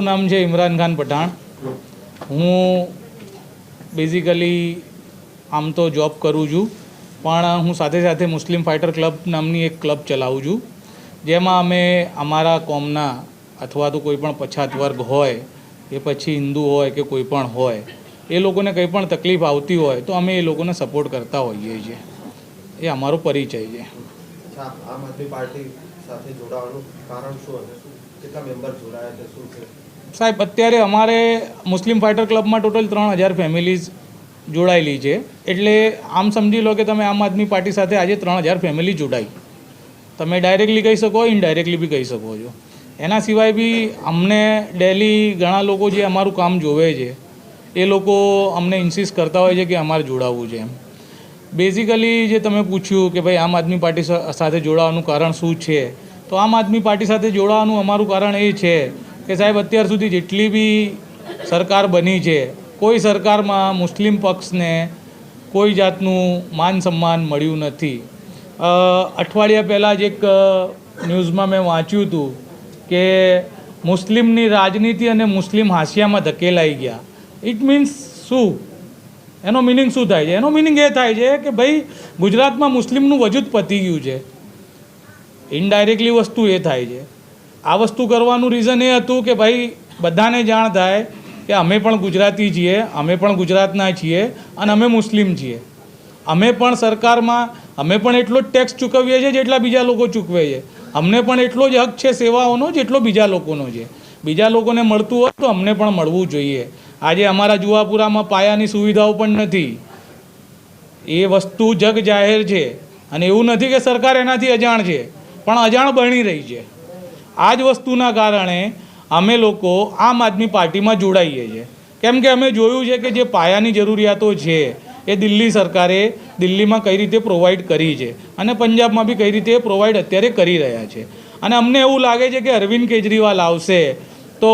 મારું નામ છે ઇમરાન ખાન પઠાણ. હું બેઝિકલી આમ તો જોબ કરું છું, પણ હું સાથે સાથે મુસ્લિમ ફાઇટર ક્લબ નામની એક ક્લબ ચલાવું છું, જેમાં અમે અમારા કોમના અથવા તો કોઈ પણ પછાત વર્ગ હોય કે પછી હિન્દુ હોય કે કોઈ પણ હોય, એ લોકોને કંઈ પણ તકલીફ આવતી હોય તો અમે એ લોકોને સપોર્ટ કરતા હોઈએ છીએ. એ અમારો પરિચય છે. આમ આદમી પાર્ટી સાથે જોડાવાનું કારણ શું હશે? કેટલા મેમ્બર જોડાયા છે, શું છે? સાહેબ, અત્યારે અમારે મુસ્લિમ ફાઇટર ક્લબમાં ટોટલ 3000 ફેમિલીઝ જોડાયેલી છે. એટલે આમ સમજી લો કે તમે આમ આદમી પાર્ટી સાથે આજે 3000 ફેમિલી જોડાઈ. તમે ડાયરેક્ટલી કહી શકો, ઇનડાયરેક્ટલી બી કહી શકો છો. એના સિવાય બી અમને ડેલી ઘણા લોકો જે અમારું કામ જોવે છે એ લોકો અમને ઇન્સિસ્ટ કરતા હોય છે કે અમારે જોડાવવું છે. એમ બેઝિકલી જે તમે પૂછ્યું કે ભાઈ આમ આદમી પાર્ટી સાથે જોડાવાનું કારણ શું છે, તો આમ આદમી પાર્ટી સાથે જોડાવાનું અમારું કારણ એ છે કે સાહેબ, અત્યાર સુધી જેટલી બી સરકાર બની છે, કોઈ સરકારમાં મુસ્લિમ પક્ષને કોઈ જાતનું માન સન્માન મળ્યું નથી. અઠવાડિયા પહેલાં જ એક ન્યૂઝમાં મેં વાંચ્યું હતું કે મુસ્લિમની રાજનીતિ અને મુસ્લિમ હાંસિયામાં ધકેલાઈ ગયા. ઇટ મીન્સ શું? એનો મિનિંગ શું થાય છે? એનો મિનિંગ એ થાય છે કે ભાઈ ગુજરાતમાં મુસ્લિમનું વજૂદ પતી ગયું છે. ઇનડાયરેક્ટલી વસ્તુ એ થાય છે. આ વસ્તુ કરવાનું રીઝન એ હતું કે ભાઈ બધાને જાણ થાય કે અમે પણ ગુજરાતી છીએ, અમે પણ ગુજરાતના છીએ અને અમે મુસ્લિમ છીએ. અમે પણ સરકારમાં અમે પણ એટલો જ ટેક્સ ચૂકવીએ છીએ જેટલા બીજા લોકો ચૂકવે છે. અમને પણ એટલો જ હક છે સેવાઓનો જેટલો બીજા લોકોનો છે. બીજા લોકોને મળતું હોય તો અમને પણ મળવું જોઈએ. આજે અમારા જુવાપુરામાં પાયાની સુવિધાઓ પણ નથી. એ વસ્તુ જગ જાહેર છે અને એવું નથી કે સરકાર એનાથી અજાણ છે, પણ અજાણ બની રહી છે. આ જ વસ્તુના કારણે અમે લોકો આમ આદમી પાર્ટીમાં જોડાઈએ છીએ. કેમ કે અમે જોયું છે કે જે પાયાની જરૂરિયાતો છે એ દિલ્હી સરકારે દિલ્હીમાં કઈ રીતે પ્રોવાઈડ કરી છે અને પંજાબમાં બી કઈ રીતે પ્રોવાઈડ અત્યારે કરી રહ્યા છે. અને અમને એવું લાગે છે કે અરવિંદ કેજરીવાલ આવશે તો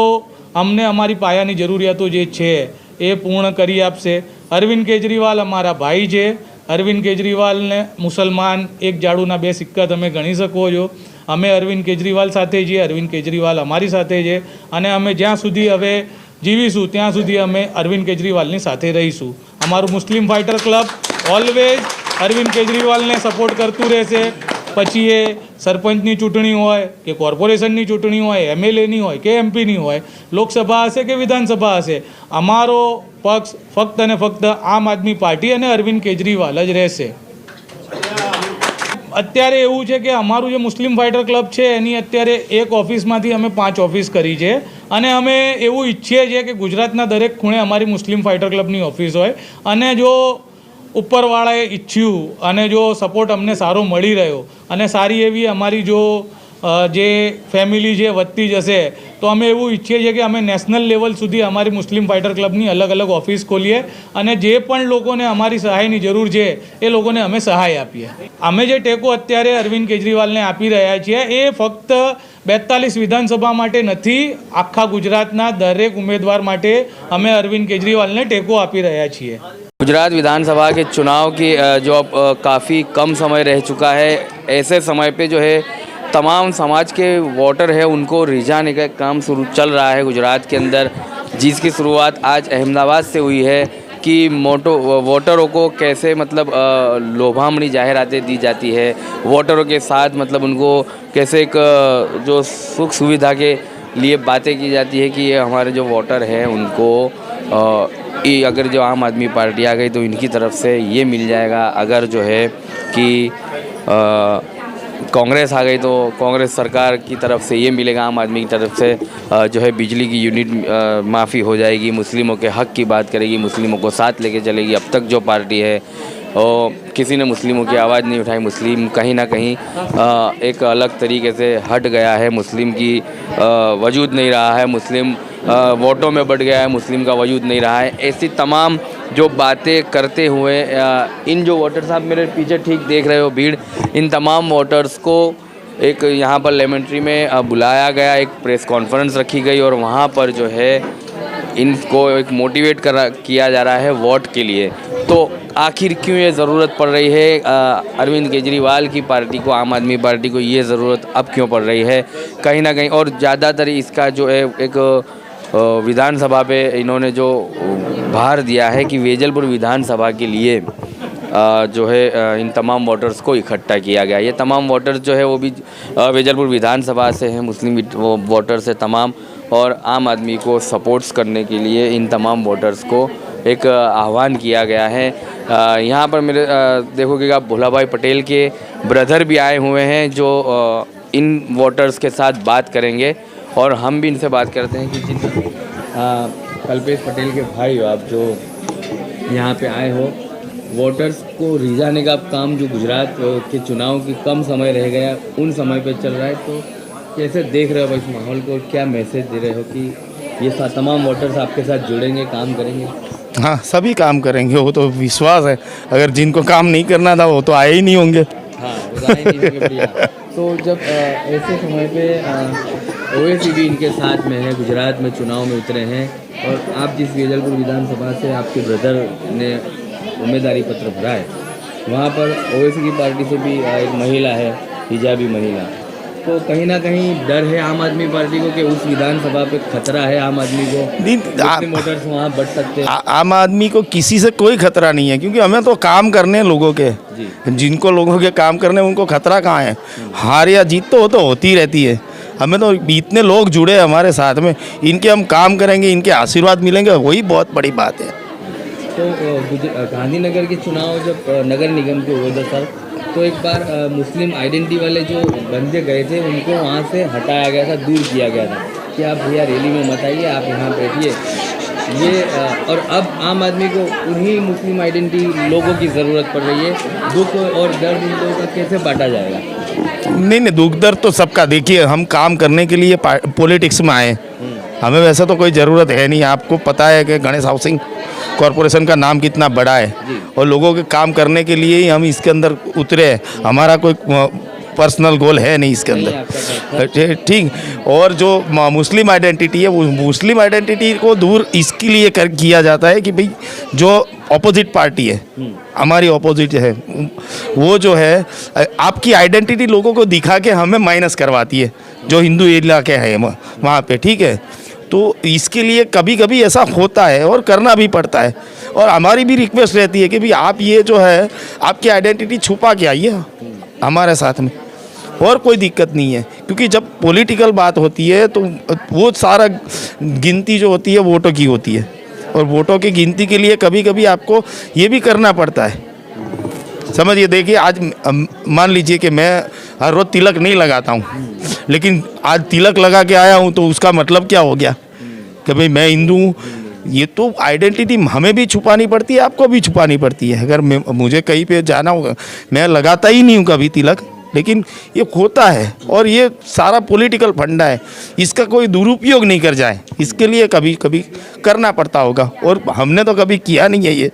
અમને અમારી પાયાની જરૂરિયાતો જે છે એ પૂર્ણ કરી આપશે. અરવિંદ કેજરીવાલ અમારા ભાઈ છે. અરવિંદ કેજરીવાલને મુસલમાન એક જાડુના બે સિક્કા તમે ગણી શકો છો. અમે અરવિંદ કેજરીવાલ સાથે છીએ, અરવિંદ કેજરીવાલ અમારી સાથે છે અને અમે જ્યાં સુધી હવે જીવીશું ત્યાં સુધી અમે અરવિંદ કેજરીવાલની સાથે રહીશું. અમારું Muslim fighter club always Arvind કેજરીવાલને સપોર્ટ કરતું રહેશે. પછી એ સરપંચની ચૂંટણી હોય કે કોર્પોરેશનની ચૂંટણી હોય, એમએલએની હોય કે એમપીની હોય, લોકસભા હશે કે વિધાનસભા હશે, અમારો પક્ષ ફક્ત અને ફક્ત આમ આદમી પાર્ટી અને અરવિંદ કેજરીવાલ જ રહેશે. અત્યારે એવું છે કે અમારું જે મુસ્લિમ ફાઇટર ક્લબ છે એની અત્યારે એક ઓફિસમાંથી અમે 5 ઓફિસ કરી છે અને અમે એવું ઈચ્છીએ છીએ કે ગુજરાતના દરેક ખૂણે અમારી મુસ્લિમ ફાઇટર ક્લબની ઓફિસ હોય. અને જો ઉપરવાળાએ ઈચ્છ્યું અને જો સપોર્ટ અમને સારો મળી રહ્યો અને સારી એવી અમારી જો જે ફેમિલી છે વધતી જશે તો અમે એવું ઈચ્છીએ છીએ કે અમે નેશનલ લેવલ સુધી અમારી મુસ્લિમ ફાઇટર ક્લબની અલગ અલગ ઓફિસ ખોલીએ અને જે પણ લોકોને અમારી સહાયની જરૂર છે એ લોકોને અમે સહાય આપીએ. અમે જે ટેકો અત્યારે અરવિંદ કેજરીવાલને આપી રહ્યા છીએ એ ફક્ત 42 વિધાનસભા માટે નથી, આખા ગુજરાતના દરેક ઉમેદવાર માટે અમે અરવિંદ કેજરીવાલને ટેકો આપી રહ્યા છીએ. गुजरात विधानसभा के चुनाव की जो अब काफ़ी कम समय रह चुका है, ऐसे समय पे जो है तमाम समाज के वोटर है उनको रिझाने का काम शुरू चल रहा है गुजरात के अंदर, जिसकी शुरुआत आज अहमदाबाद से हुई है कि वोटरों को कैसे मतलब लोभामणी जाहिरातें दी जाती है, वोटरों के साथ मतलब उनको कैसे एक जो सुख सुविधा के लिए बातें की जाती है कि ये हमारे जो वोटर हैं उनको अगर जो आम आदमी पार्टी आ गई तो इनकी तरफ से ये मिल जाएगा, अगर जो है कि कांग्रेस आ गई तो कांग्रेस सरकार की तरफ से ये मिलेगा, आम आदमी की तरफ से जो है बिजली की यूनिट माफ़ी हो जाएगी, मुस्लिमों के हक़ की बात करेगी, मुस्लिमों को साथ लेके चलेगी. अब तक जो पार्टी है और किसी ने मुस्लिमों की आवाज़ नहीं उठाई. मुस्लिम कहीं ना कहीं एक अलग तरीके से हट गया है, मुस्लिम की वजूद नहीं रहा है, मुस्लिम वोटों में बढ़ गया है, मुस्लिम का वजूद नहीं रहा है. ऐसी तमाम जो बातें करते हुए इन जो वोटर्स आप मेरे पीछे ठीक देख रहे हो भीड़, इन तमाम वोटर्स को एक यहाँ पर लेमन ट्री में बुलाया गया, एक प्रेस कॉन्फ्रेंस रखी गई और वहाँ पर जो है इनको एक मोटिवेट किया जा रहा है वोट के लिए. तो आखिर क्यों ये ज़रूरत पड़ रही है अरविंद केजरीवाल की पार्टी को, आम आदमी पार्टी को ये ज़रूरत अब क्यों पड़ रही है कहीं ना कहीं, और ज़्यादातर इसका जो है एक विधानसभा पे इन्होंने जो भार दिया है कि वेजलपुर विधानसभा के लिए जो है इन तमाम वोटर्स को इकट्ठा किया गया। ये तमाम वोटर्स जो है वो भी वेजलपुर विधानसभा से हैं, मुस्लिम वोटर्स है तमाम, और आम आदमी को सपोर्ट्स करने के लिए इन तमाम वोटर्स को एक आह्वान किया गया है। यहाँ पर मेरे देखोगे आप भोला भाई पटेल के ब्रदर भी आए हुए हैं जो इन वोटर्स के साथ बात करेंगे, और हम भी इनसे बात करते हैं कि जिन कल्पेश पटेल के भाई हो आप जो यहाँ पे आए हो, वोटर्स को रिझाने का काम जो गुजरात के चुनाव की कम समय रह गया उन समय पे चल रहा है, तो कैसे देख रहे हो इस माहौल को, क्या मैसेज दे रहे हो कि ये तमाम वोटर्स आपके साथ जुड़ेंगे, काम करेंगे? हाँ, सभी काम करेंगे, वो तो विश्वास है। अगर जिनको काम नहीं करना था वो तो आए ही नहीं होंगे। हाँ, वो आए नहीं होंगे भैया। तो जब ऐसे समय पे ओवैसी भी इनके साथ में है, गुजरात में चुनाव में उतरे हैं, और आप जिस वेजलपुर विधानसभा से आपके ब्रदर ने उम्मीदवारी पत्र भरा है, वहाँ पर ओवैसी की पार्टी से भी एक महिला है, हिजाबी महिला, तो कहीं ना कहीं डर है आम आदमी पार्टी को कि उस विधानसभा पे खतरा है आम आदमी को, वोटर्स वहाँ बढ़ सकते हैं? आम आदमी को किसी से कोई खतरा नहीं है, क्योंकि हमें तो काम करने हैं लोगों के। जिनको लोगों के काम करने उनको खतरा कहाँ है? हार या जीत तो होती रहती है। हमें तो इतने लोग जुड़े हैं हमारे साथ में, इनके हम काम करेंगे, इनके आशीर्वाद मिलेंगे, वही बहुत बड़ी बात है। तो गांधीनगर के चुनाव जब नगर निगम के हुए थे सर, तो एक बार मुस्लिम आइडेंटिटी वाले जो बंदे गए थे उनको वहाँ से हटाया गया था, दूर किया गया था कि आप भैया रैली में मत आइए, आप यहाँ बैठिए। ये और अब आम आदमी को उन्हीं मुस्लिम आइडेंटिटी लोगों की ज़रूरत पड़ रही है। दुख और दर्द इन लोगों का कैसे बांटा जाएगा? नहीं, दुख दर्द तो सबका। देखिए, हम काम करने के लिए पॉलिटिक्स में आए, हमें वैसे तो कोई ज़रूरत है नहीं। आपको पता है कि गणेश हाउसिंग कॉरपोरेशन का नाम कितना बड़ा है, और लोगों के काम करने के लिए ही हम इसके अंदर उतरे हैं। हमारा कोई पर्सनल गोल है नहीं इसके अंदर, ठीक। और जो मुस्लिम आइडेंटिटी है, वो मुस्लिम आइडेंटिटी को दूर इसके लिए किया जाता है कि भाई जो ऑपोजिट पार्टी है, हमारी ऑपोजिट है, वो जो है आपकी आइडेंटिटी लोगों को दिखा के हमें माइनस करवाती है, जो हिंदू इलाके हैं वहाँ पे, ठीक है। तो इसके लिए कभी कभी ऐसा होता है और करना भी पड़ता है, और हमारी भी रिक्वेस्ट रहती है कि भाई आप ये जो है आपकी आइडेंटिटी छुपा के आइए हमारे साथ में, और कोई दिक्कत नहीं है। क्योंकि जब पॉलिटिकल बात होती है तो वो सारा गिनती जो होती है वोटों की होती है, और वोटों की गिनती के लिए कभी कभी आपको ये भी करना पड़ता है। समझिए, देखिए, आज मान लीजिए कि मैं हर रोज़ तिलक नहीं लगाता हूँ, लेकिन आज तिलक लगा के आया हूँ, तो उसका मतलब क्या हो गया कि भाई मैं हिंदू हूँ। ये तो आइडेंटिटी हमें भी छुपानी पड़ती है, आपको भी छुपानी पड़ती है। अगर मुझे कहीं पे जाना होगा, मैं लगाता ही नहीं हूँ कभी तिलक, लेकिन ये होता है, और ये सारा पॉलिटिकल फंडा है, इसका कोई दुरुपयोग नहीं कर जाए, इसके लिए कभी कभी करना पड़ता होगा, और हमने तो कभी किया नहीं है ये।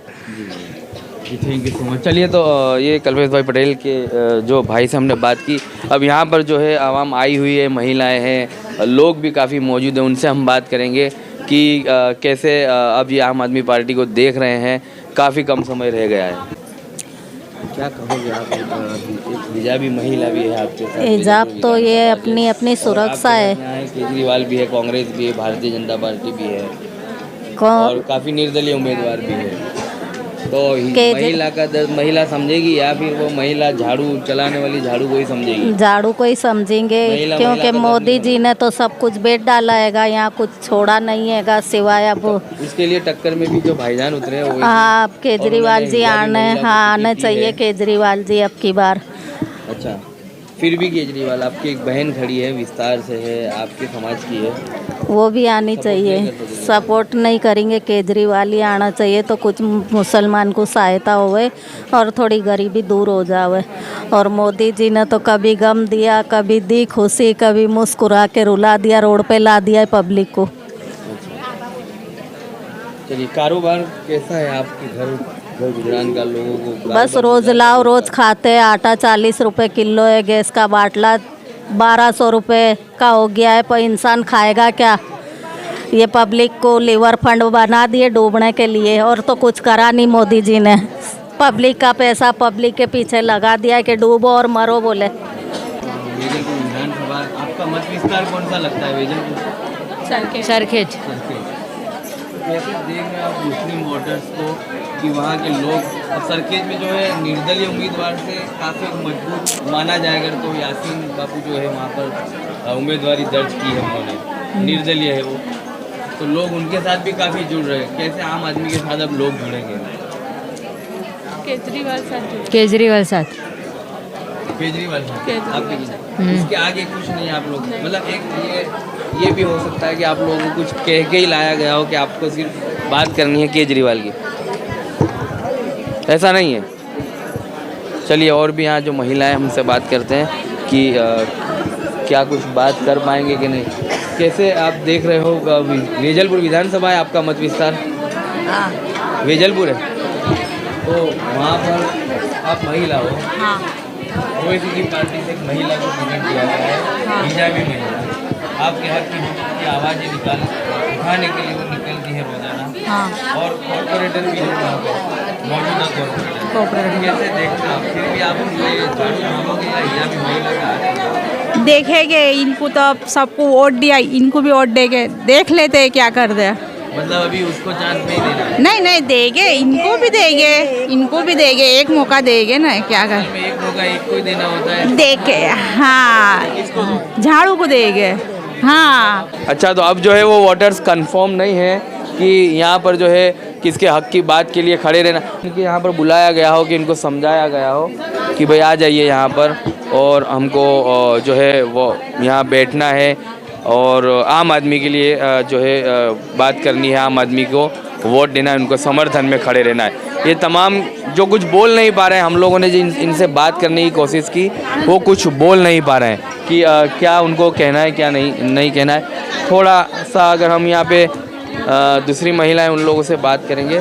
Thank you so much. चलिए, तो ये कल्पेश भाई पटेल के जो भाई से हमने बात की। अब यहाँ पर जो है आवाम आई हुई है, महिलाएं हैं, लोग भी काफ़ी मौजूद हैं, उनसे हम बात करेंगे कि कैसे अब ये आम आदमी पार्टी को देख रहे हैं। काफ़ी कम समय रह गया है, क्या कहोगे आप? एक हिजाबी महिला भी है आपके साथ। हिजाब तो ये अपनी अपनी सुरक्षा है। केजरीवाल भी है, कांग्रेस भी है, भारतीय जनता पार्टी भी है, और काफ़ी निर्दलीय उम्मीदवार भी है। तो महिला समझेगी या फिर वो महिला झाड़ू चलाने वाली झाड़ू को ही समझेगी? झाड़ू को ही समझेंगे, क्योंकि मोदी जी ने तो सब कुछ बेच डाला हैगा, यहाँ कुछ छोड़ा नहीं हैगा सिवाय अब। इसके लिए टक्कर में भी जो भाईजान उतरे हैं, हाँ, केजरीवाल जी आने चाहिए, केजरीवाल जी अब की बार। अच्छा, फिर भी केजरीवाल, आपकी एक बहन खड़ी है, विस्तार से है, आपके समाज की है, वो भी आनी चाहिए। सपोर्ट नहीं करेंगे, केजरीवाल ही आना चाहिए, तो कुछ मुसलमान को सहायता होवे और थोड़ी गरीबी दूर हो जावे। और मोदी जी ने तो कभी गम दिया, कभी दी खुशी, कभी मुस्कुरा के रुला दिया, रोड पे ला दिया पब्लिक को। चलिए, कारोबार कैसा है आपके घर गुजरान का? लोगों को बस रोज़ लाओ रोज़ खाते हैं। आटा 40 रुपये किलो है, गैस का बाटला 1200 रुपये का हो गया है, पर इंसान खाएगा क्या? ये पब्लिक को लीवर फंड बना दिए डूबने के लिए, और तो कुछ करा नहीं मोदी जी ने। पब्लिक का पैसा पब्लिक के पीछे लगा दिया है कि डूबो और मरो बोले। वेजलपुर विधानसभा, आपका मत विस्तार कौन सा लगता है वेजलपुर? सरखेज। कैसे देख रहे हैं आप मुस्लिम वोटर्स को कि वहाँ के लोग और सरखेज में जो है निर्दलीय उम्मीदवार से काफ़ी मजबूत माना जाएगा, तो यासीन बापू जो है वहाँ पर उम्मीदवारी दर्ज की है उन्होंने, निर्दलीय है वो, तो लोग उनके साथ भी काफ़ी जुड़ रहे हैं। कैसे आम आदमी के साथ अब लोग जुड़ेंगे? केजरीवाल साथ। केजरीवाल साथ आपके इसके आगे कुछ नहीं आप लोग, मतलब एक ये भी हो सकता है कि आप लोगों को कुछ कह के ही लाया गया हो कि आपको सिर्फ बात करनी है केजरीवाल की, ऐसा नहीं है। चलिए और भी यहाँ जो महिलाएं हमसे बात करते हैं कि क्या कुछ बात कर पाएंगे कि नहीं। कैसे आप देख रहे हो वेजलपुर विधानसभा है आपका मत विस्तार? वेजलपुर है, तो वहाँ पर आप महिला हो। हाँ। ओवैसी की पार्टी से एक महिला को टिकट दिया गया है, हिजाबी महिला, आपके हक की आवाज़ें उठाने के लिए वो निकलती है रोजाना। हाँ। और कॉर्पोरेटर भी है वहाँ पे, मौजूदा कॉर्पोरेटर। कैसे देखते हैं आप, फिर भी आप ये झाड़ू मांगोगे या हिजाबी महिला का? देखेंगे, इनको तो अब सबको वोट दिया, इनको भी वोट देंगे, देख लेते हैं क्या कर दे। मतलब अभी उसको चांस नहीं देना? नहीं देंगे, इनको भी देंगे, एक मौका देंगे ना, क्या कर। एक मौका एक को ही देना होता है। देखे, हाँ, झाड़ू को देंगे। हाँ। अच्छा, तो अब जो है वो वोटर्स कंफर्म नहीं है कि यहाँ पर जो है किसके हक की बात के लिए खड़े रहना, क्योंकि यहाँ पर बुलाया गया हो, कि इनको समझाया गया हो कि भाई आ जाइए यहाँ पर और हमको जो है वो यहाँ बैठना है और आम आदमी के लिए जो है बात करनी है, आम आदमी को वोट देना है, उनको समर्थन में खड़े रहना है। ये तमाम जो कुछ बोल नहीं पा रहे हैं, हम लोगों ने इनसे बात करने की कोशिश की, वो कुछ बोल नहीं पा रहे हैं कि क्या उनको कहना है क्या नहीं कहना है। थोड़ा सा अगर हम यहाँ पे दूसरी महिलाएं उन लोगों से बात करेंगे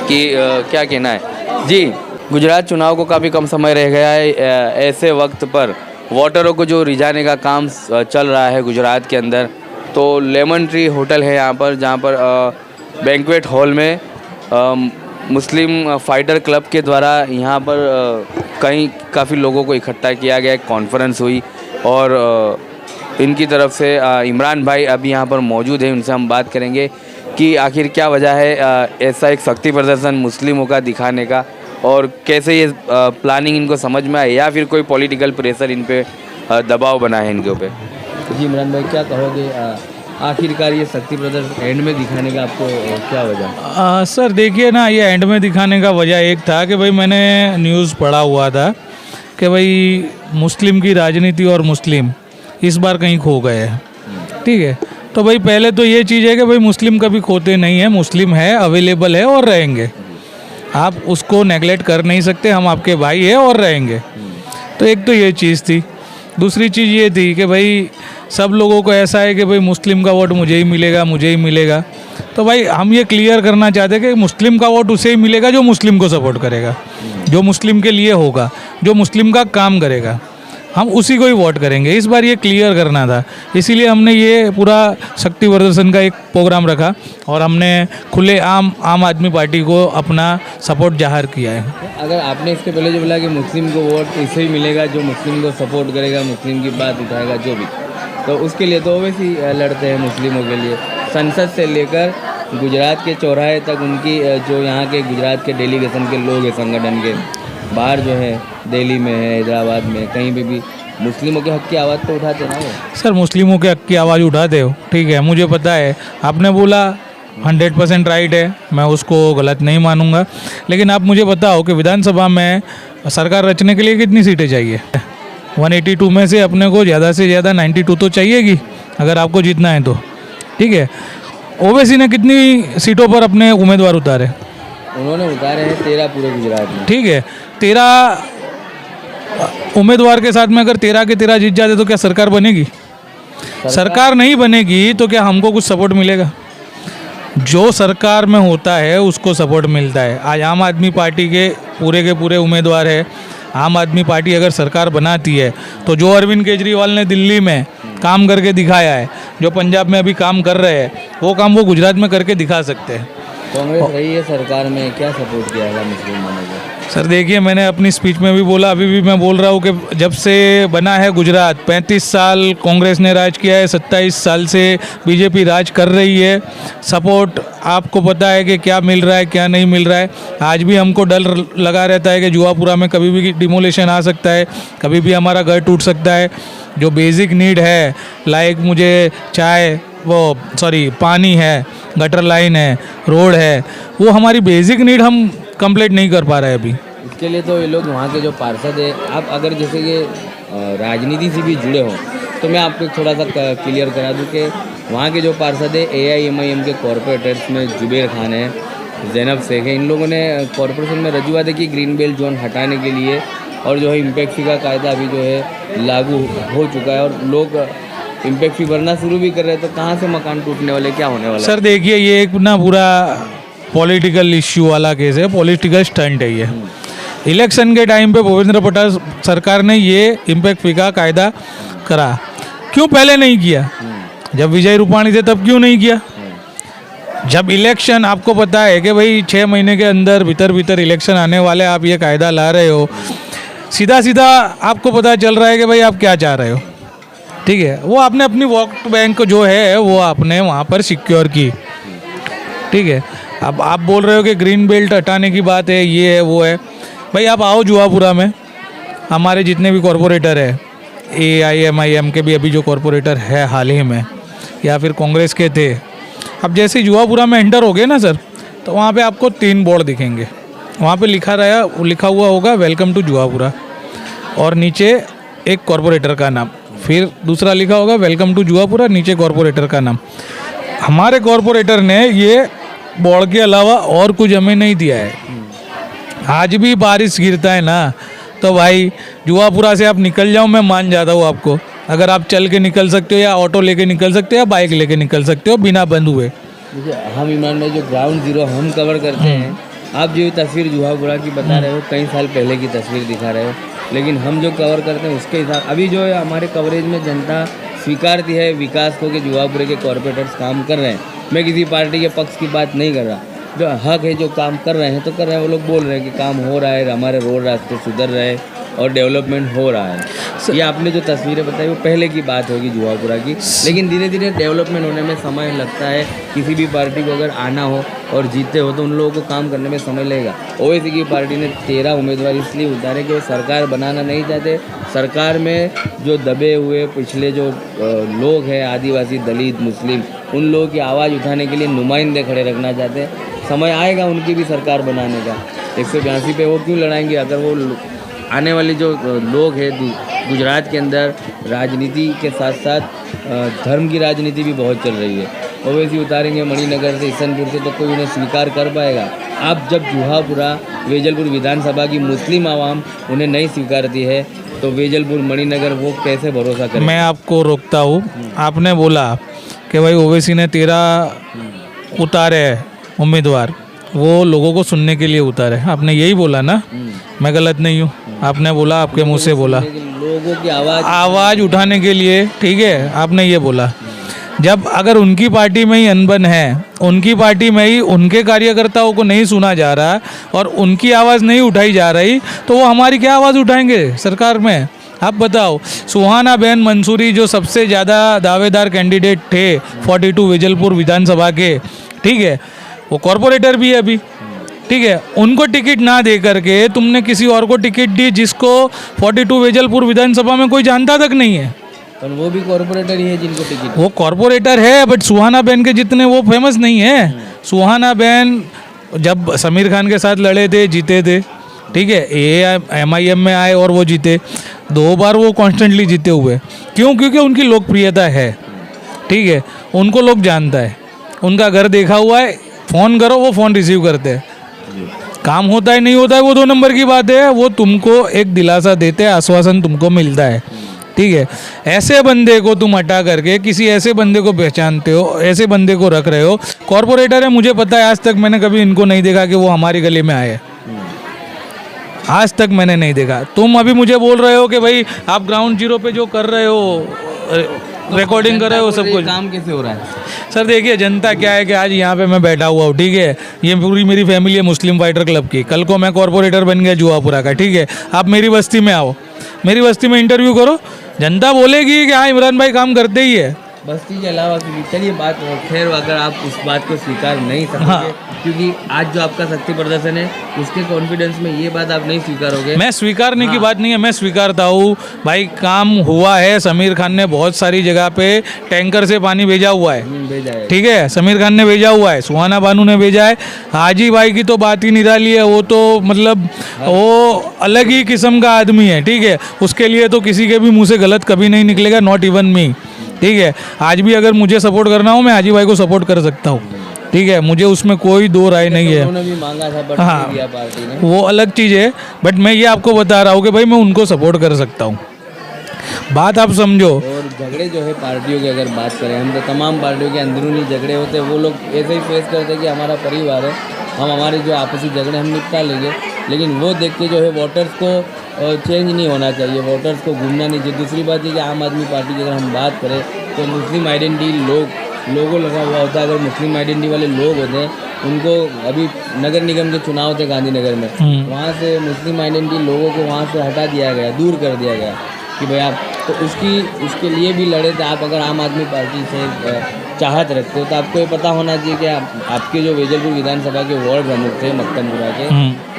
कि क्या कहना है। जी, गुजरात चुनाव को काफ़ी कम समय रह गया है, ऐसे वक्त पर वोटरों को जो रिझाने का काम चल रहा है गुजरात के अंदर, तो लेमन ट्री होटल है यहाँ पर, जहाँ पर बैंक्वेट हॉल में मुस्लिम फाइटर क्लब के द्वारा यहाँ पर काफ़ी लोगों को इकट्ठा किया गया, एक कॉन्फ्रेंस हुई और इनकी तरफ से इमरान भाई अभी यहाँ पर मौजूद हैं, उनसे हम बात करेंगे कि आखिर क्या वजह है ऐसा एक शक्ति प्रदर्शन मुस्लिमों का दिखाने का, और कैसे ये प्लानिंग इनको समझ में आए या फिर कोई पॉलिटिकल प्रेशर इन पे दबाव बना है इनके ऊपर। जी इमरान भाई, क्या कहोगे, आखिरकार ये शक्ति प्रदर्शन एंड में दिखाने का आपको क्या वजह? सर देखिए ना, ये एंड में दिखाने का वजह एक था कि भाई मैंने न्यूज़ पढ़ा हुआ था कि भाई मुस्लिम की राजनीति और मुस्लिम इस बार कहीं खो गए हैं। ठीक है, तो भाई पहले तो ये चीज़ है कि भाई मुस्लिम कभी खोते नहीं है, मुस्लिम है, अवेलेबल है और रहेंगे, आप उसको नेगलेक्ट कर नहीं सकते, हम आपके भाई है और रहेंगे। तो एक तो ये चीज़ थी। दूसरी चीज़ ये थी कि भाई सब लोगों को ऐसा है कि भाई मुस्लिम का वोट मुझे ही मिलेगा। तो भाई हम ये क्लियर करना चाहते हैं कि मुस्लिम का वोट उसे ही मिलेगा जो मुस्लिम को सपोर्ट करेगा, जो मुस्लिम के लिए होगा, जो मुस्लिम का काम करेगा, हम उसी को ही वोट करेंगे। इस बार ये क्लियर करना था, इसीलिए हमने ये पूरा शक्ति प्रदर्शन का एक प्रोग्राम रखा और हमने खुले आम आदमी पार्टी को अपना सपोर्ट जाहिर किया है। अगर आपने इसके पहले जो बोला कि मुस्लिम को वोट इसे ही मिलेगा जो मुस्लिम को सपोर्ट करेगा, मुस्लिम की बात उठाएगा, जो भी, तो उसके लिए तो वैसे लड़ते हैं मुस्लिमों के लिए। संसद से लेकर गुजरात के चौराहे तक उनकी जो यहाँ के गुजरात के डेलीगेशन के लोग हैं, संगठन के बाहर जो है, दिल्ली में है, हैदराबाद में, कहीं भी मुस्लिमों के हक की आवाज़ तो उठाते ना वो। सर मुस्लिमों के हक की आवाज़ उठाते हो, ठीक है, मुझे पता है, आपने बोला 100% राइट है, मैं उसको गलत नहीं मानूंगा। लेकिन आप मुझे बताओ कि विधानसभा में सरकार रचने के लिए कितनी सीटें चाहिए? 182 में से अपने को ज़्यादा से ज़्यादा 92 तो चाहिएगी अगर आपको जीतना है तो। ठीक है, ओवैसी ने कितनी सीटों पर अपने उम्मीदवार उतारे? उन्होंने उतारे हैं 13 पूरे गुजरात में। ठीक है, 13 उम्मीदवार के साथ में अगर 13 के 13 जीत जाते तो क्या सरकार बनेगी? सरकार नहीं बनेगी तो क्या हमको कुछ सपोर्ट मिलेगा? जो सरकार में होता है उसको सपोर्ट मिलता है। आज आम आदमी पार्टी के पूरे उम्मीदवार है। आम आदमी पार्टी अगर सरकार बनाती है तो जो अरविंद केजरीवाल ने दिल्ली में काम करके दिखाया है, जो पंजाब में अभी काम कर रहे हैं, वो काम वो गुजरात में करके दिखा सकते हैं। कांग्रेस रही है सरकार में, क्या सपोर्ट किया है मुसलमानों को? सर देखिए, मैंने अपनी स्पीच में भी बोला, अभी भी मैं बोल रहा हूँ कि जब से बना है गुजरात, 35 साल कांग्रेस ने राज किया है, 27 साल से बीजेपी राज कर रही है। सपोर्ट आपको पता है कि क्या मिल रहा है क्या नहीं मिल रहा है। आज भी हमको डर लगा रहता है कि जुआपुरा में कभी भी डिमोलेशन आ सकता है, कभी भी हमारा घर टूट सकता है। जो बेसिक नीड है, लाइक मुझे पानी है, गटर लाइन है, रोड है, वो हमारी बेसिक नीड हम कंप्लीट नहीं कर पा रहे अभी। इसके लिए तो ये लोग वहाँ के जो पार्षद है, आप अगर जैसे कि राजनीति से भी जुड़े हो तो मैं आपको थोड़ा सा क्लियर करा दूँ कि वहाँ के जो पार्षद है AIMIM के कॉरपोरेटर्स में जुबेर खान है, जैनब शेख है, इन लोगों ने कॉरपोरेशन में रजूआत है कि ग्रीन बेल्ट जोन हटाने के लिए, और जो है इम्पैक्ट फी का कायदा अभी जो है लागू हो चुका है और लोग इम्पैक्ट फी भरना शुरू भी कर रहे हैं। तो कहाँ से मकान टूटने वाले, क्या होने वाला? सर देखिए, ये एक ना पूरा पॉलिटिकल इश्यू वाला केस है, पॉलिटिकल स्टंट है ये। इलेक्शन के टाइम पे भूपेंद्र पटेल सरकार ने ये इम्पैक्ट फी का कायदा करा, क्यों पहले नहीं किया? जब विजय रूपाणी थे तब क्यों नहीं किया? जब इलेक्शन, आपको पता है कि भाई 6 महीने के अंदर भीतर इलेक्शन आने वाले, आप ये कायदा ला रहे हो, सीधा सीधा आपको पता चल रहा है कि भाई आप क्या चाह रहे हो। ठीक है, वो आपने अपनी वोट बैंक जो है वो आपने वहाँ पर सिक्योर की। ठीक है, अब आप बोल रहे हो कि ग्रीन बेल्ट हटाने की बात है, ये है वो है। भाई आप आओ जुआपुरा में, हमारे जितने भी कॉरपोरेटर है, AIMIM के भी अभी जो कॉरपोरेटर है हाल ही में, या फिर कांग्रेस के थे, अब जैसे ही जुआपुरा में एंटर हो गए ना सर, तो वहाँ पे आपको 3 बोर्ड दिखेंगे। वहाँ पे लिखा हुआ होगा वेलकम टू जुआपुरा, और नीचे एक कॉरपोरेटर का नाम, फिर दूसरा लिखा होगा वेलकम टू जुआपुरा, नीचे कॉरपोरेटर का नाम। हमारे कॉरपोरेटर ने ये बोर्ड के अलावा और कुछ हमें नहीं दिया है। आज भी बारिश गिरता है ना, तो भाई जुआपुरा से आप निकल जाओ, मैं मान जाता हूँ आपको। अगर आप चल के निकल सकते हो, या ऑटो लेके निकल सकते हो, या बाइक लेके निकल सकते हो बिना बंद हुए। देखिए, हम इमरान भाई जो ग्राउंड जीरो हम कवर करते हैं, आप जो तस्वीर जुआपुरा की बता रहे हो, कई साल पहले की तस्वीर दिखा रहे हो, लेकिन हम जो कवर करते हैं उसके हिसाब अभी जो है हमारे कवरेज में जनता स्वीकारती है विकास को कि जुआपुरे के कॉरपोरेटर्स काम कर रहे हैं। मैं किसी पार्टी के पक्ष की बात नहीं कर रहा, जो हक है, जो काम कर रहे हैं तो कर रहे हैं। वो लोग बोल रहे हैं कि काम हो रहा है, हमारे रोड रास्ते सुधर रहे और डेवलपमेंट हो रहा है। ये आपने जो तस्वीरें बताई वो पहले की बात होगी जुआपुरा की, लेकिन धीरे धीरे डेवलपमेंट होने में समय लगता है। किसी भी पार्टी को अगर आना हो और जीते हो तो उन लोगों को काम करने में समय लगेगा। ओवैसी की पार्टी ने 13 उम्मीदवार इसलिए उतारे कि वो सरकार बनाना नहीं चाहते। सरकार में जो दबे हुए पिछले जो लोग हैं, आदिवासी, दलित, मुस्लिम, उन लोगों की आवाज़ उठाने के लिए नुमाइंदे खड़े रखना चाहते हैं। समय आएगा उनकी भी सरकार बनाने का। 182 पे वो क्यों लड़ाएंगे? अगर वो आने वाले जो लोग हैं गुजरात के अंदर, राजनीति के साथ साथ धर्म की राजनीति भी बहुत चल रही है। ओवैसी उतारेंगे मणिनगर से, ईसनपुर से, तो कोई उन्हें स्वीकार कर पाएगा? अब जब जुहापुरा वेजलपुर विधानसभा की मुस्लिम आवाम उन्हें नहीं स्वीकारती है तो वेजलपुर, मणिनगर वो कैसे भरोसा करें? मैं आपको रोकता हूँ। आपने बोला कि भाई ओवैसी ने 13 उतारे उम्मीदवार, वो लोगों को सुनने के लिए उतारे, आपने यही बोला ना? मैं गलत नहीं हूँ? आपने बोला, आपके मुंह से बोला, लोगों की आवाज़ उठाने के लिए। ठीक है, आपने ये बोला। जब अगर उनकी पार्टी में ही अनबन है, उनकी पार्टी में ही उनके कार्यकर्ताओं को नहीं सुना जा रहा और उनकी आवाज़ नहीं उठाई जा रही, तो वो हमारी क्या आवाज़ उठाएंगे सरकार में? आप बताओ। सुहाना बहन मंसूरी जो सबसे ज़्यादा दावेदार कैंडिडेट थे 42 वेजलपुर विधानसभा के, ठीक है, वो कॉरपोरेटर भी है अभी। ठीक है, उनको टिकट ना दे करके तुमने किसी और को टिकट दी जिसको 42 वेजलपुर विधानसभा में कोई जानता तक नहीं है। पर वो भी कॉरपोरेटर ही है जिनको टिकट। वो कॉरपोरेटर है, बट सुहाना बहन के जितने वो फेमस नहीं है। सुहाना बहन जब समीर खान के साथ लड़े थे, जीते थे। ठीक है, AIMIM में आए और वो जीते 2 बार, वो कॉन्स्टेंटली जीते हुए। क्यों? क्योंकि उनकी लोकप्रियता है। ठीक है, उनको लोग जानता है, उनका घर देखा हुआ है, फ़ोन करो वो फ़ोन रिसीव करते हैं। काम होता है नहीं होता है वो 2 नंबर की बात है। वो तुमको एक दिलासा देते हैं, आश्वासन तुमको मिलता है। ठीक है, ऐसे बंदे को तुम हटा करके किसी ऐसे बंदे को पहचानते हो, ऐसे बंदे को रख रहे हो। कॉरपोरेटर है, मुझे पता है, आज तक मैंने कभी इनको नहीं देखा कि वो हमारी गली में आए, आज तक मैंने नहीं देखा। तुम अभी मुझे बोल रहे हो कि भाई आप ग्राउंड जीरो पे जो कर रहे हो रिकॉर्डिंग कर रहे हो सब कुछ। काम कैसे हो रहा है? सर देखिए, जनता क्या है कि आज यहाँ पे मैं बैठा हुआ हूँ, ठीक है, ये पूरी मेरी फैमिली है मुस्लिम फाइटर क्लब की। कल को मैं कॉरपोरेटर बन गया जुआपुरा का, ठीक है, आप मेरी बस्ती में आओ, मेरी बस्ती में इंटरव्यू करो, जनता बोलेगी कि हाँ इमरान भाई काम करते ही है। बस्ती के अलावा चलिए बात, खैर अगर आप उस बात को स्वीकार नहीं सकोगे, क्योंकि आज जो आपका शक्ति प्रदर्शन है उसके कॉन्फिडेंस में ये बात आप नहीं स्वीकारोगे। मैं स्वीकारने की बात नहीं है, मैं स्वीकारता हूँ भाई, काम हुआ है। समीर खान ने बहुत सारी जगह पे टैंकर से पानी भेजा हुआ है, भेजा है। ठीक है, समीर खान ने भेजा हुआ है, सुहाना बानू ने भेजा है, हाजी भाई की तो बात ही निराली है। वो तो मतलब वो अलग ही किस्म का आदमी है, ठीक है, उसके लिए तो किसी के भी मुंह से गलत कभी नहीं निकलेगा, नॉट इवन मी, ठीक है। आज भी अगर मुझे सपोर्ट करना हो मैं हाजी भाई को सपोर्ट कर सकता हूँ, ठीक है, मुझे उसमें कोई दो राय नहीं है। उन्होंने भी मांगा था बट हाँ, नहीं दिया पार्टी ने, वो अलग चीज़ है, बट मैं ये आपको बता रहा हूँ कि भाई मैं उनको सपोर्ट कर सकता हूँ, बात आप समझो। और झगड़े जो है पार्टियों की अगर बात करें, हम तो तमाम पार्टियों के अंदरूनी झगड़े होते हैं, वो लोग ऐसे ही फेस करते हैं कि हमारा परिवार है, हम हमारे जो आपसी झगड़े हम निपटा लेंगे, लेकिन वो देख के जो है वोटर्स को चेंज नहीं होना चाहिए, वोटर्स को घूमना नहीं चाहिए। दूसरी बात है कि आम आदमी पार्टी की अगर हम बात करें तो मुस्लिम आइडेंटिटी लोगो लगा हुआ होता है। अगर मुस्लिम आइडेंटिटी वाले लोग होते हैं, उनको अभी नगर निगम के चुनाव थे गांधीनगर में, वहाँ से मुस्लिम आइडेंटिटी लोगों को वहाँ से हटा दिया गया, दूर कर दिया गया कि भाई आप तो उसके लिए भी लड़े थे। आप अगर आम आदमी पार्टी से चाहत रखते हो तो आपको ये पता होना चाहिए कि आपके जो वेजलपुर विधानसभा के वार्ड प्रमुख थे मक्तमपुरा के,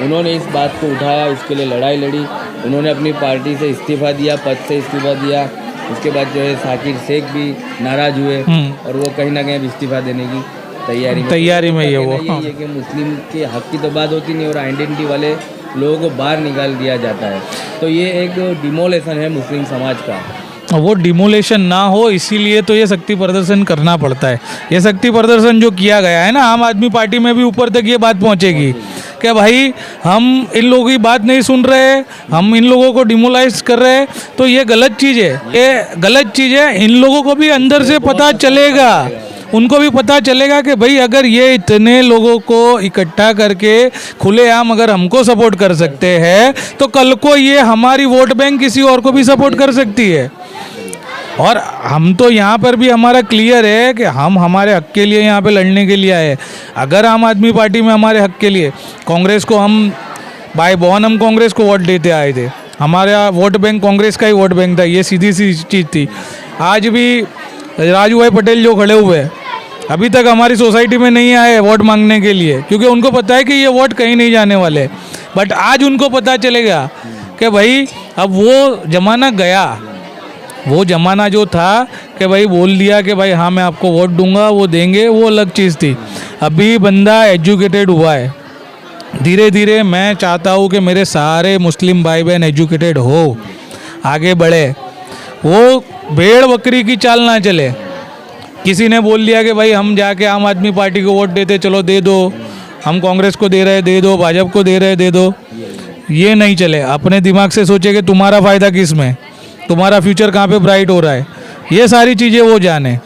उन्होंने इस बात को उठाया, उसके लिए लड़ाई लड़ी, उन्होंने अपनी पार्टी से इस्तीफा दिया, पद से इस्तीफा दिया। उसके बाद जो है साकिर शेख भी नाराज हुए और वो कहीं ना कहीं इस्तीफा देने की तैयारी में ही है वो। यही है कि मुस्लिम के हक की तो बात होती नहीं और आइडेंटिटी वाले लोगों को बाहर निकाल दिया जाता है, तो ये एक डिमोलेशन है मुस्लिम समाज का। वो डिमोलेशन ना हो इसीलिए तो ये शक्ति प्रदर्शन करना पड़ता है। ये शक्ति प्रदर्शन जो किया गया है ना, आम आदमी पार्टी में भी ऊपर तक ये बात पहुंचेगी कि भाई हम इन लोगों की बात नहीं सुन रहे, हम इन लोगों को डिमोलाइज कर रहे हैं, तो ये गलत चीज़ है, ये गलत चीज़ है। इन लोगों को भी अंदर से पता चलेगा, उनको भी पता चलेगा कि भाई अगर ये इतने लोगों को इकट्ठा करके खुलेआम अगर हमको सपोर्ट कर सकते हैं तो कल को ये हमारी वोट बैंक किसी और को भी सपोर्ट कर सकती है। और हम तो यहाँ पर भी हमारा क्लियर है कि हम हमारे हक के लिए यहाँ पे लड़ने के लिए आए। अगर आम आदमी पार्टी में हमारे हक के लिए कांग्रेस को हम बाय बॉर्न हम कांग्रेस को वोट देते आए थे, हमारा वोट बैंक कांग्रेस का ही वोट बैंक था, ये सीधी सी चीज़ थी। आज भी राजू भाई पटेल जो खड़े हुए हैं अभी तक हमारी सोसाइटी में नहीं आए वोट मांगने के लिए, क्योंकि उनको पता है कि ये वोट कहीं नहीं जाने वाले। बट आज उनको पता चलेगा कि भाई अब वो ज़माना गया, वो ज़माना जो था कि भाई बोल दिया कि भाई हाँ मैं आपको वोट दूंगा, वो देंगे, वो अलग चीज़ थी। अभी बंदा एजुकेटेड हुआ है, धीरे धीरे मैं चाहता हूँ कि मेरे सारे मुस्लिम भाई बहन एजुकेटेड हो, आगे बढ़े, वो भेड़ बकरी की चाल ना चले। किसी ने बोल दिया कि भाई हम जाके आम आदमी पार्टी को वोट देते, चलो दे दो, हम कांग्रेस को दे रहे दे दो, भाजपा को दे रहे दे दो, ये नहीं चले। अपने दिमाग से सोचे कि तुम्हारा फ़ायदा किस में, तुम्हारा फ्यूचर कहाँ पे ब्राइट हो रहा है, ये सारी चीज़ें वो जाने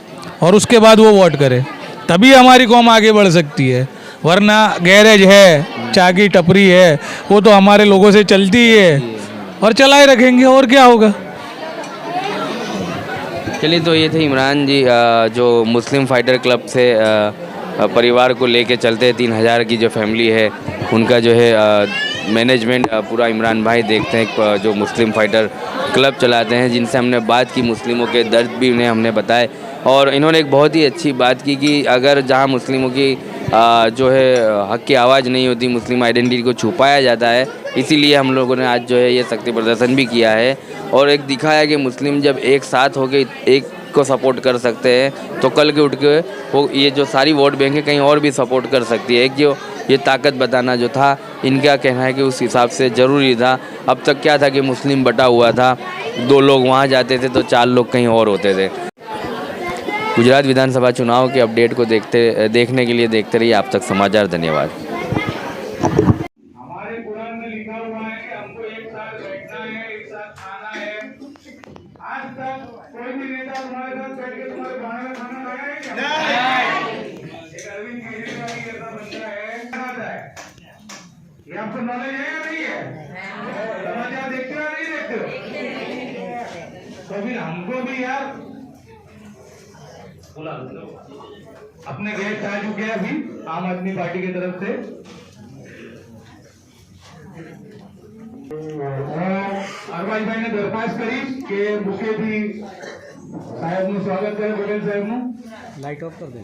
और उसके बाद वो वोट करे, तभी हमारी कौम आगे बढ़ सकती है। वरना गैरेज है, चाय की टपरी है, वो तो हमारे लोगों से चलती है और चलाए रखेंगे, और क्या होगा। चलिए, तो ये थे इमरान जी जो मुस्लिम फाइटर क्लब से परिवार को लेके चलते हैं। 3000 की जो फैमिली है उनका जो है मैनेजमेंट पूरा इमरान भाई देखते हैं, जो मुस्लिम फाइटर क्लब चलाते हैं, जिनसे हमने बात की, मुस्लिमों के दर्द भी उन्हें हमने बताए। और इन्होंने एक बहुत ही अच्छी बात की कि अगर जहाँ मुस्लिमों की जो है हक की आवाज़ नहीं होती, मुस्लिम आइडेंटिटी को छुपाया जाता है, इसीलिए हम लोगों ने आज जो है ये शक्ति प्रदर्शन भी किया है और एक दिखाया कि मुस्लिम जब एक साथ होकर एक को सपोर्ट कर सकते हैं तो कल के उठ के वो ये जो सारी वोट बैंक है कहीं और भी सपोर्ट कर सकती है। एक जो ये ताकत बताना जो था, इनका कहना है कि उस हिसाब से ज़रूरी था। अब तक क्या था कि मुस्लिम बटा हुआ था, 2 लोग वहाँ जाते थे तो 4 लोग कहीं और होते थे। गुजरात विधानसभा चुनाव के अपडेट को देखने के लिए देखते रहिए आप तक समाचार। धन्यवाद। हमारे कुरान में लिखा हुआ है कि हमको एक साथ बैठना है, एक साथ खाना है। आज तक कोई भी नेता तुम्हारे साथ बैठ के तुम्हारे खाने का खाना खाया है क्या? नहीं। एक अरविंद केजरीवाल की ऐसा बंदा है, ये आपको नॉलेज है या नहीं है? समाचार देखते हो या नहीं देखते हो? तो फिर हमको भी यार अपने गेस्ट आ चुके हैं अभी आम आदमी पार्टी की तरफ से। અરવાજભાઈ ને દરખાસ્ત કરીશ કે મુખ્યથી સાહેબનું સ્વાગત કરે પટેલ સાહેબનું. લાઇટ ઓફ કરી દે.